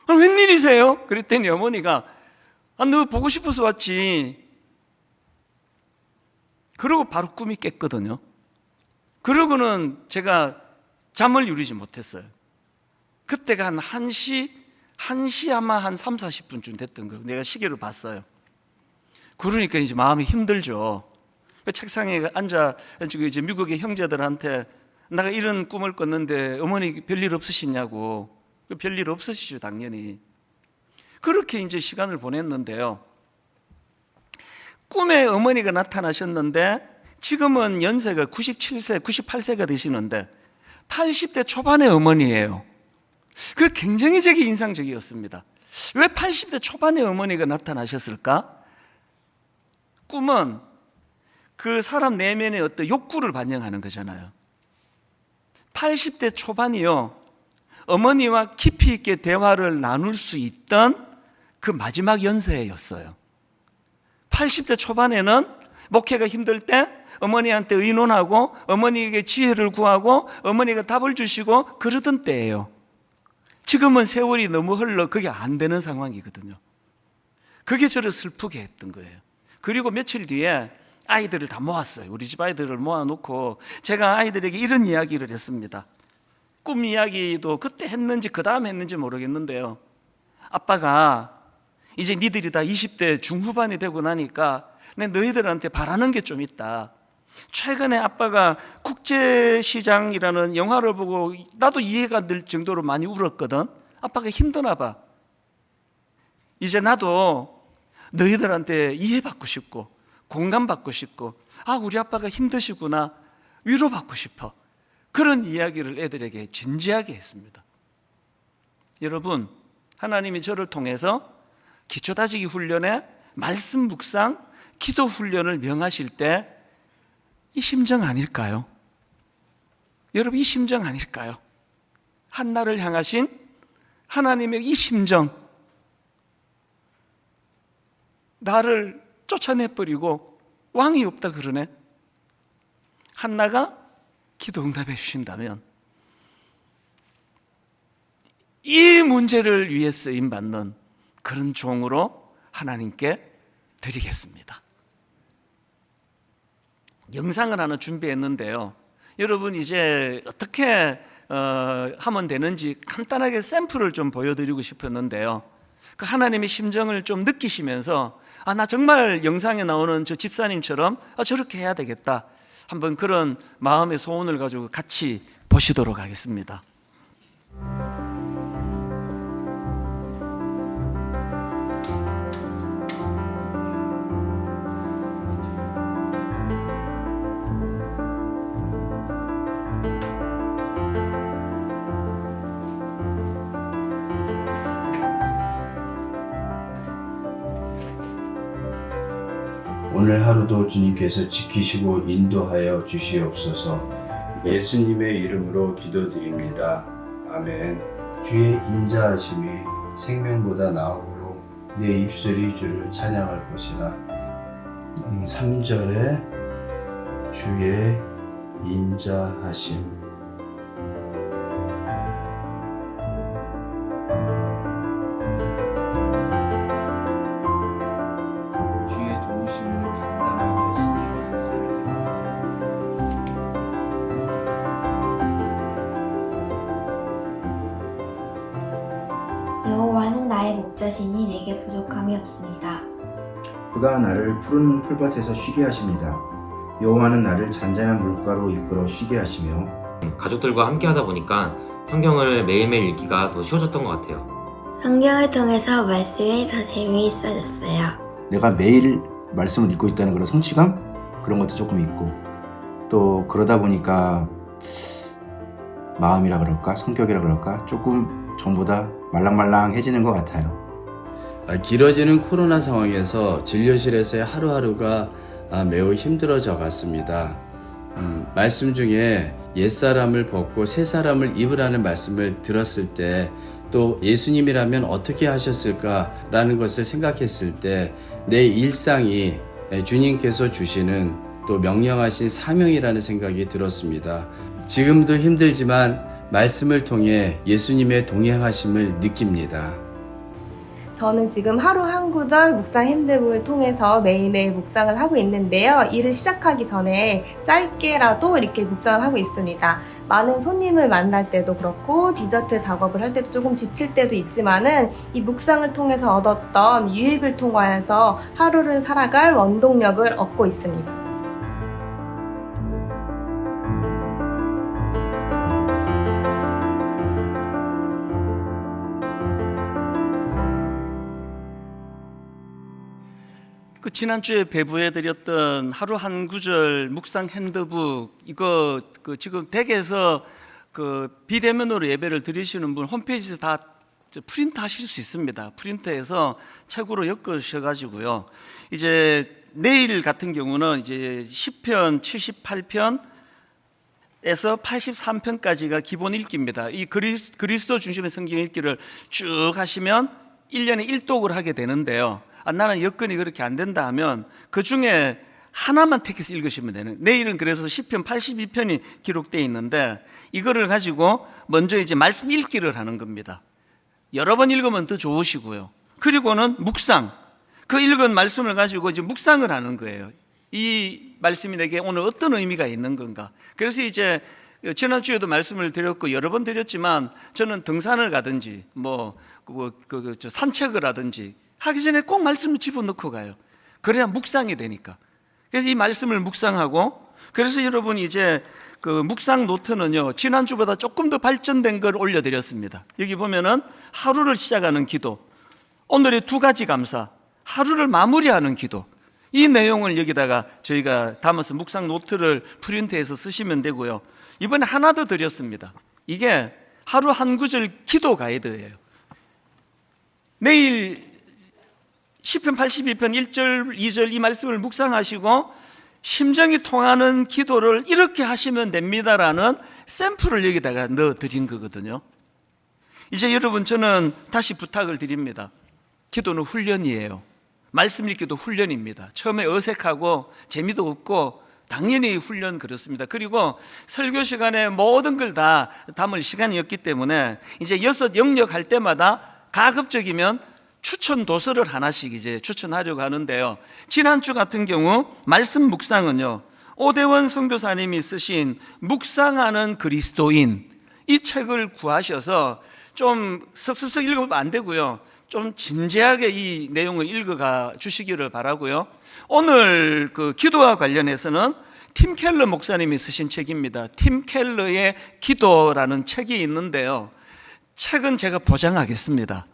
웬일이세요? 그랬더니 어머니가 너 보고 싶어서 왔지. 그러고 바로 꿈이 깼거든요. 그러고는 제가 잠을 이루지 못했어요. 그때가 한 1시 아마 한 3, 40분쯤 됐던 거예요. 내가 시계를 봤어요. 그러니까 이제 마음이 힘들죠. 책상에 앉아가지고 이제 미국의 형제들한테 내가 이런 꿈을 꿨는데 어머니 별일 없으시냐고. 별일 없으시죠, 당연히. 그렇게 이제 시간을 보냈는데요, 꿈에 어머니가 나타나셨는데 지금은 연세가 97세, 98세가 되시는데 80대 초반의 어머니예요. 그 굉장히 제게 인상적이었습니다. 왜 80대 초반의 어머니가 나타나셨을까? 꿈은 그 사람 내면의 어떤 욕구를 반영하는 거잖아요. 80대 초반이요, 어머니와 깊이 있게 대화를 나눌 수 있던 그 마지막 연세였어요. 80대 초반에는 목회가 힘들 때 어머니한테 의논하고 어머니에게 지혜를 구하고 어머니가 답을 주시고 그러던 때예요. 지금은 세월이 너무 흘러 그게 안 되는 상황이거든요. 그게 저를 슬프게 했던 거예요. 그리고 며칠 뒤에 아이들을 다 모았어요. 우리 집 아이들을 모아놓고 제가 아이들에게 이런 이야기를 했습니다. 꿈 이야기도 그때 했는지 그 다음 했는지 모르겠는데요, 아빠가 이제 니들이 다 20대 중후반이 되고 나니까 내 너희들한테 바라는 게 좀 있다. 최근에 아빠가 국제시장이라는 영화를 보고 나도 이해가 안 될 정도로 많이 울었거든. 아빠가 힘드나 봐. 이제 나도 너희들한테 이해받고 싶고 공감받고 싶고, 우리 아빠가 힘드시구나, 위로받고 싶어. 그런 이야기를 애들에게 진지하게 했습니다. 여러분, 하나님이 저를 통해서 기초다지기 훈련에 말씀 묵상, 기도 훈련을 명하실 때 이 심정 아닐까요? 여러분, 이 심정 아닐까요? 한나를 향하신 하나님의 이 심정, 나를 쫓아내버리고 왕이 없다 그러네. 한나가 기도 응답해 주신다면 이 문제를 위해 쓰임받는 그런 종으로 하나님께 드리겠습니다. 영상을 하나 준비했는데요, 여러분 이제 어떻게 하면 되는지 간단하게 샘플을 좀 보여드리고 싶었는데요, 그 하나님의 심정을 좀 느끼시면서 나 정말 영상에 나오는 저 집사님처럼 저렇게 해야 되겠다, 한번 그런 마음의 소원을 가지고 같이 보시도록 하겠습니다. 오늘 하루도 주님께서 지키시고 인도하여 주시옵소서. 예수님의 이름으로 기도드립니다. 아멘. 주의 인자하심이 생명보다 나음으로 내 입술이 주를 찬양할 것이라. 3절에 주의 인자하심. 여호와는 나의 목자시니 내게 부족함이 없습니다. 그가 나를 푸른 풀밭에서 쉬게 하십니다. 여호와는 나를 잔잔한 물가로 이끌어 쉬게 하시며 가족들과 함께 하다 보니까 성경을 매일매일 읽기가 더 쉬워졌던 것 같아요. 성경을 통해서 말씀이 더 재미있어졌어요. 내가 매일 말씀을 읽고 있다는 그런 성취감? 그런 것도 조금 있고, 또 그러다 보니까 마음이라 그럴까, 성격이라 그럴까, 조금 전보다 말랑말랑해지는 것 같아요. 길어지는 코로나 상황에서 진료실에서의 하루하루가 매우 힘들어져 갔습니다. 말씀 중에 옛사람을 벗고 새사람을 입으라는 말씀을 들었을 때, 또 예수님이라면 어떻게 하셨을까라는 것을 생각했을 때 내 일상이 주님께서 주시는 또 명령하신 사명이라는 생각이 들었습니다. 지금도 힘들지만 말씀을 통해 예수님의 동행하심을 느낍니다. 저는 지금 하루 한 구절 묵상 핸드북을 통해서 매일매일 묵상을 하고 있는데요. 일을 시작하기 전에 짧게라도 이렇게 묵상을 하고 있습니다. 많은 손님을 만날 때도 그렇고 디저트 작업을 할 때도 조금 지칠 때도 있지만은 이 묵상을 통해서 얻었던 유익을 통하여서 하루를 살아갈 원동력을 얻고 있습니다. 그 지난주에 배부해드렸던 하루 한 구절 묵상 핸드북, 이거 지금 댁에서 비대면으로 예배를 드리시는 분 홈페이지에서 다 프린트 하실 수 있습니다. 프린트해서 책으로 엮으셔가지고요. 이제 내일 같은 경우는 이제 10편, 78편 에서 83편까지가 기본 읽기입니다. 이 그리스도 중심의 성경 읽기를 쭉 하시면 1년에 1독을 하게 되는데요. 나는 여건이 그렇게 안 된다 하면 그 중에 하나만 택해서 읽으시면 되는. 내일은 그래서 10편 82편이 기록되어 있는데 이거를 가지고 먼저 이제 말씀 읽기를 하는 겁니다. 여러 번 읽으면 더 좋으시고요. 그리고는 묵상, 그 읽은 말씀을 가지고 이제 묵상을 하는 거예요. 이 말씀이 내게 오늘 어떤 의미가 있는 건가. 그래서 이제 지난주에도 말씀을 드렸고 여러 번 드렸지만 저는 등산을 가든지 산책을 하든지 하기 전에 꼭 말씀을 집어넣고 가요. 그래야 묵상이 되니까. 그래서 이 말씀을 묵상하고, 그래서 여러분 이제 그 묵상 노트는요, 지난주보다 조금 더 발전된 걸 올려드렸습니다. 여기 보면은 하루를 시작하는 기도, 오늘의 2가지 감사, 하루를 마무리하는 기도, 이 내용을 여기다가 저희가 담아서 묵상 노트를 프린트해서 쓰시면 되고요. 이번에 하나 더 드렸습니다. 이게 하루 한 구절 기도 가이드예요. 내일 10편 82편 1절 2절 이 말씀을 묵상하시고 심정이 통하는 기도를 이렇게 하시면 됩니다라는 샘플을 여기다가 넣어드린 거거든요. 이제 여러분, 저는 다시 부탁을 드립니다. 기도는 훈련이에요. 말씀 읽기도 훈련입니다. 처음에 어색하고 재미도 없고 당연히 훈련 그렇습니다. 그리고 설교 시간에 모든 걸 다 담을 시간이었기 때문에 이제 6 영역 할 때마다 가급적이면 추천 도서를 하나씩 이제 추천하려고 하는데요. 지난주 같은 경우 말씀 묵상은요, 오대원 선교사님이 쓰신 묵상하는 그리스도인, 이 책을 구하셔서 좀 석석석 읽으면 안 되고요, 좀 진지하게 이 내용을 읽어가 주시기를 바라고요. 오늘 그 기도와 관련해서는 팀 켈러 목사님이 쓰신 책입니다. 팀 켈러의 기도라는 책이 있는데요, 책은 제가 보장하겠습니다.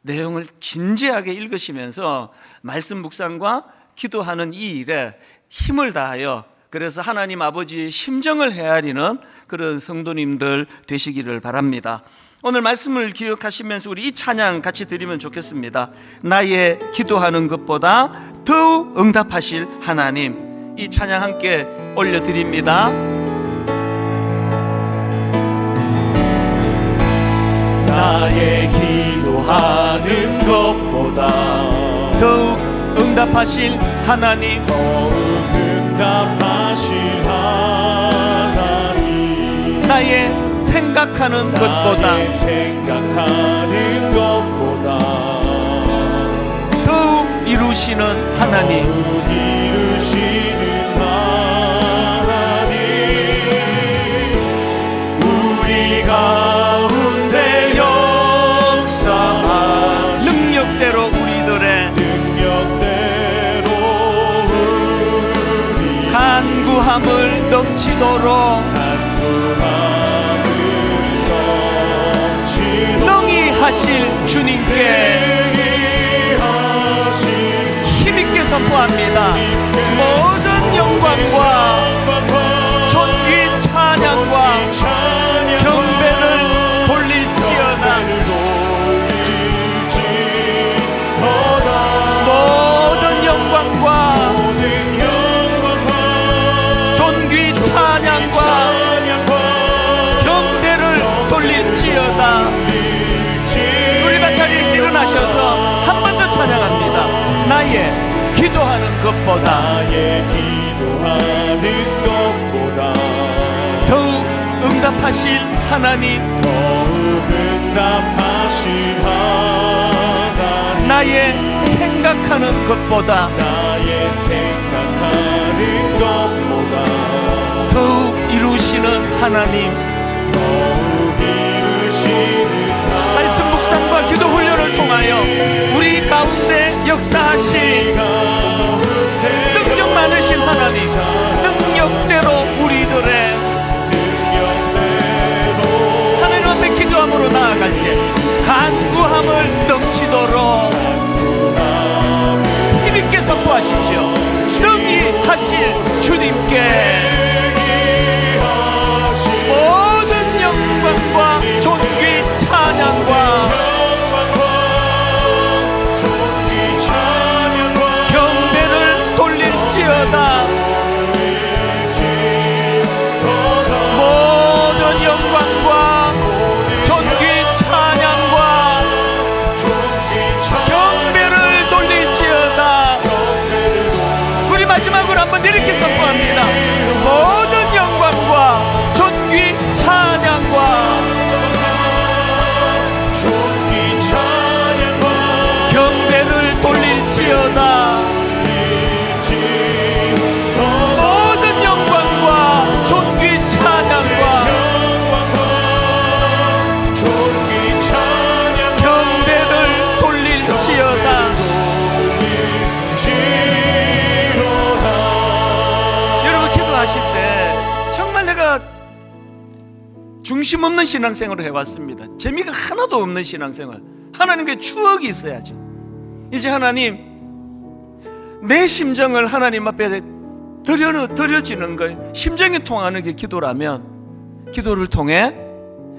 내용을 진지하게 읽으시면서 말씀 묵상과 기도하는 이 일에 힘을 다하여, 그래서 하나님 아버지의 심정을 헤아리는 그런 성도님들 되시기를 바랍니다. 오늘 말씀을 기억하시면서 우리 이 찬양 같이 드리면 좋겠습니다. 나의 기도하는 것보다 더욱 응답하실 하나님, 이 찬양 함께 올려드립니다. 나의 기도하는 것보다 더욱 응답하실 하나님, 더욱 응답하실 하나님, 나의 생각하는 것보다 나의 생각하는 것보다 더욱 이루시는 하나님, 더욱 이루시는 하나님, 우리 가운데 역사하시 능력대로 우리들의 간구함을 넘치도록 능히 하실 주님께 힘있게 선포 선포합니다. 모든 영광과 존귀 찬양과 경배를 돌릴지어다. 모든 영광과 존귀 찬양과 경배를 돌릴지어다. 우리 다 자리에서 일어나셔서 한 번 더 찬양합니다. 나의 기도하는 것보다 더욱 응답하실 하나님, 나의 생각하는 것보다 더욱 이루시는 하나님, 말씀 묵상과 기도 훈련을 통하여 우리 가운데 역사하신 능력 많으신 하나님, 능력대로 우리들의 하나님 앞에 기도함으로 나아갈 때 간구함을 넘치도록 힘있게 선포하십시오. 능히 하실 주님께 모든 영광과 존귀 찬양과 경배를 돌릴지어다. 모든 영광과 존귀 찬양과 경배를 돌릴지어다. 우리 마지막으로 한번 이렇게 선포합니다. 모든 영광과 존귀 찬양과 경배를 돌릴지어다. 모든 영광과 존귀 찬양과 경배를 돌릴지어다. 여러분 기도하실 때 정말 내가 중심 없는 신앙생활을 해왔습니다. 재미가 하나도 없는 신앙생활. 하나님께 추억이 있어야지. 이제 하나님, 내 심정을 하나님 앞에 드려지는 거예요. 심정이 통하는 게 기도라면 기도를 통해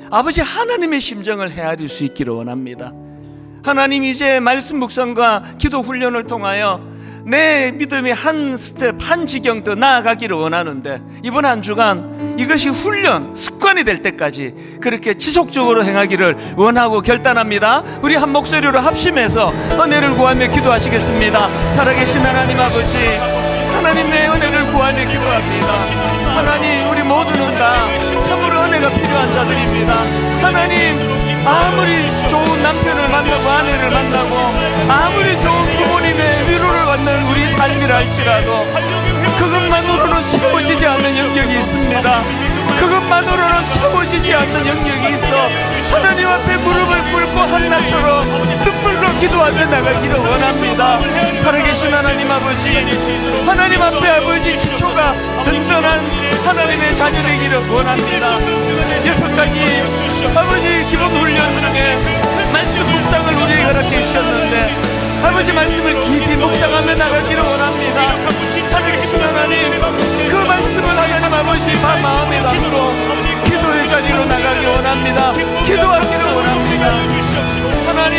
아버지 하나님의 심정을 헤아릴 수 있기를 원합니다. 하나님, 이제 말씀 묵상과 기도 훈련을 통하여 내 믿음이 한 스텝, 한 지경 더 나아가기를 원하는데, 이번 한 주간 이것이 훈련, 습관이 될 때까지 그렇게 지속적으로 행하기를 원하고 결단합니다. 우리 한 목소리로 합심해서 은혜를 구하며 기도하시겠습니다. 살아계신 하나님 아버지, 하나님의 은혜를 구하며 기도합니다. 하나님, 우리 모두는 다 참으로 은혜가 필요한 자들입니다. 하나님, 아무리 좋은 남편을 만나고 아내를 만나고 아무리 좋은 부모님의 위로를 받는 우리 삶이라 할지라도 그것만으로는 채워지지 않는 영역이 있습니다. 그것만으로는 채워지지 않는 영역이 있어 하나님 앞에 무릎을 꿇고 한나처럼 눈물로 기도하며 나가기를 원합니다. 살아계신 하나님 아버지, 하나님 앞에 아버지 기초가 든든한 하나님의 자녀 되기를 원합니다. 6가지 아버지 기본 훈련 중에 말씀 묵상을 우리에게 허락해 주셨는데, 아버지 말씀을 깊이 묵상하며 나가기를 원합니다. 살아계신 하나님, 그 말씀을 하나님 아버지 마음에 담고 기도의 자리로 나가기 원합니다. 기도하기를 원합니다. 하나님,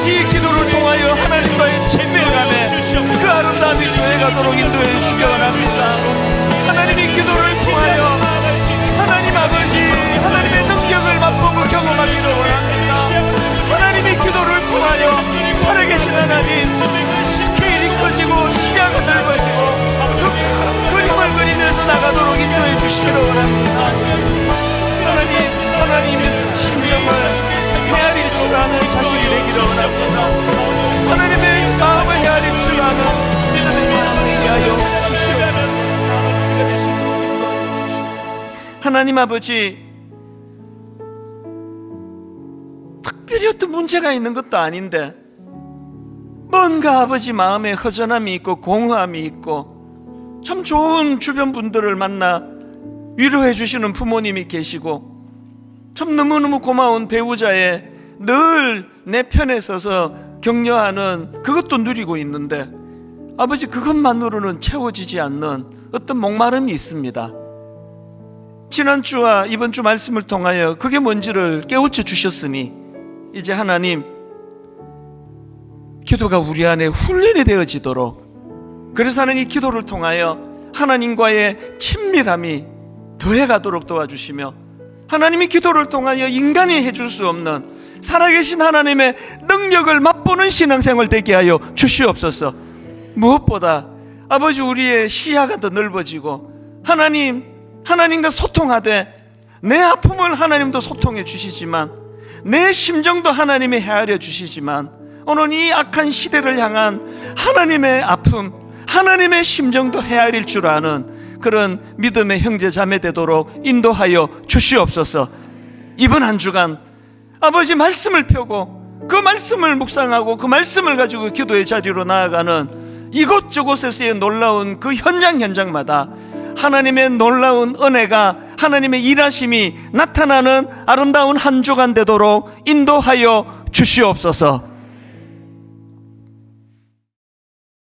이 기도를 통하여 하나님과의 친밀감에 그 아름다움이 더해가도록 인도해 주시기 원합니다. 하나님, 이 기도를 통하여 하나님 아버지 하나님의 능력을 맛보고 경험하기를 원합니다. 하나님의 기도를 통하여 살아계신 하나님, 스케일이 커지고 시야가 넓어지고 그림을 그리면서 나가도록 인도해 주시기를 원합니다. 하나님의 심정을 헤아릴 줄 아는 자신이 되기를 원합니다. 하나님의 마음을 헤아릴 줄 아는 믿음의 마음을 위하여 주시옵소서. 하나님 아버지, 특별히 어떤 문제가 있는 것도 아닌데 뭔가 아버지 마음에 허전함이 있고 공허함이 있고, 참 좋은 주변 분들을 만나 위로해 주시는 부모님이 계시고, 참 너무너무 고마운 배우자에 늘 내 편에 서서 격려하는 그것도 누리고 있는데 아버지 그것만으로는 채워지지 않는 어떤 목마름이 있습니다. 지난주와 이번 주 말씀을 통하여 그게 뭔지를 깨우쳐 주셨으니 이제 하나님 기도가 우리 안에 훈련이 되어지도록, 그래서 하나님 이 기도를 통하여 하나님과의 친밀함이 더해가도록 도와주시며, 하나님이 기도를 통하여 인간이 해줄 수 없는 살아계신 하나님의 능력을 맛보는 신앙생활 되게 하여 주시옵소서. 무엇보다 아버지 우리의 시야가 더 넓어지고 하나님과 소통하되 내 아픔을 하나님도 소통해 주시지만 내 심정도 하나님이 헤아려 주시지만 오늘 이 악한 시대를 향한 하나님의 아픔, 하나님의 심정도 헤아릴 줄 아는 그런 믿음의 형제 자매 되도록 인도하여 주시옵소서. 이번 한 주간 아버지 말씀을 펴고 그 말씀을 묵상하고 그 말씀을 가지고 기도의 자리로 나아가는 이곳저곳에서의 놀라운 그 현장마다 하나님의 놀라운 은혜가, 하나님의 일하심이 나타나는 아름다운 한 주간 되도록 인도하여 주시옵소서.